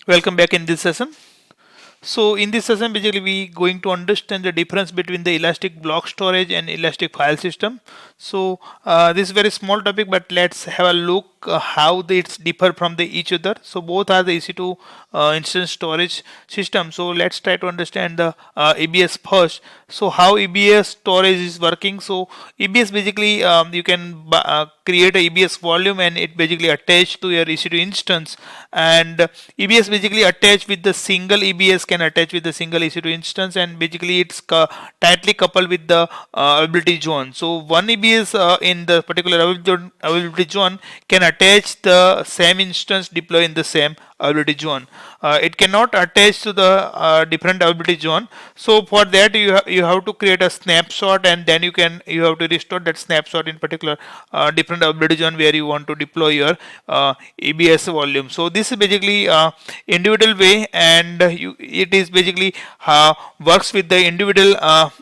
Welcome back in this session. So in this session, basically we going to understand the difference between the elastic block storage and elastic file system. So this is very small topic, but let's have a look how it's differ from the each other. So both are the EC2 instance storage system. So let's try to understand the EBS first. So how EBS storage is working. So EBS basically you can create a EBS volume and it basically attached to your EC2 instance, and EBS basically attached with the single EBS can attach with the single EC2 instance, and basically it's tightly coupled with the availability zone. So one EBS in the particular availability zone can attach the same instance deploy in the same availability zone. It cannot attach to the different availability zone. So for that you have to create a snapshot, and then you have to restore that snapshot in particular different availability zone where you want to deploy your EBS volume. So this is basically individual way, and it is basically works with the individual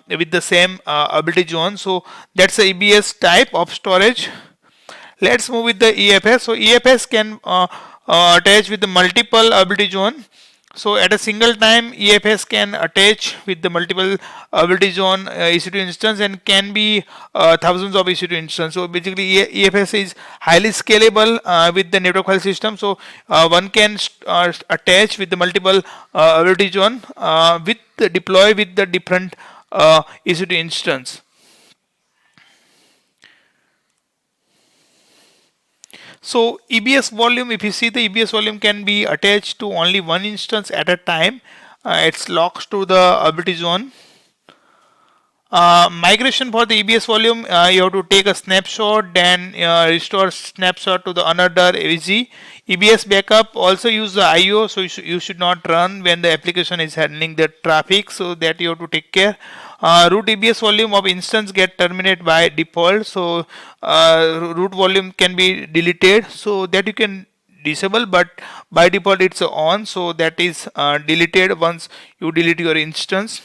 with the same availability zone. So that's the EBS type of storage. Let's move with the EFS. So EFS can attach with the multiple availability zone. So at a single time, EFS can attach with the multiple availability zone EC2 instance, and can be thousands of EC2 instance. So basically EFS is highly scalable with the network file system. So one can attach with the multiple availability zone with the deploy with the different EC2 instance. So EBS volume, if you see, the EBS volume can be attached to only one instance at a time. It's locked to the availability zone. Migration for the EBS volume, you have to take a snapshot, then restore snapshot to the another AVG. EBS backup also use the IO, so you should not run when the application is handling the traffic, so that you have to take care. Root EBS volume of instance get terminated by default, so root volume can be deleted, so that you can disable, but by default it's on, so that is deleted once you delete your instance.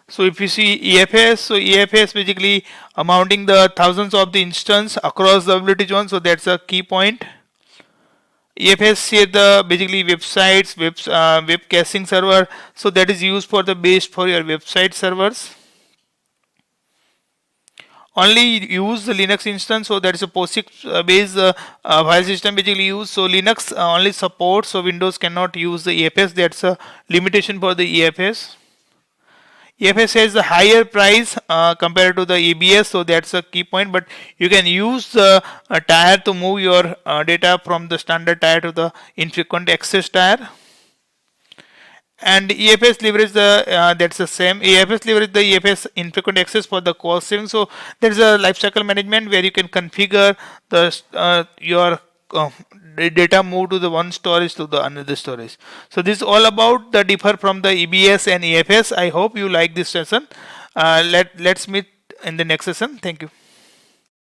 So if you see EFS, so EFS basically mounting the thousands of the instance across the availability zone, so that's a key point. EFS share the basically websites, web caching server, so that is used for the base for your website servers. Only use the Linux instance, so that is a POSIX based file system basically used. So Linux only supports, so Windows cannot use the EFS. That's a limitation for the EFS. EFS has a higher price compared to the EBS, so that's a key point, but you can use the tier to move your data from the standard tier to the infrequent access tier. And EFS leverage the that's the same. EFS leverage the EFS infrequent access for the cost saving. So there is a lifecycle management where you can configure the your data move to the one storage to the another storage. So this is all about the differ from the EBS and EFS. I hope you like this session. Let's meet in the next session. Thank you.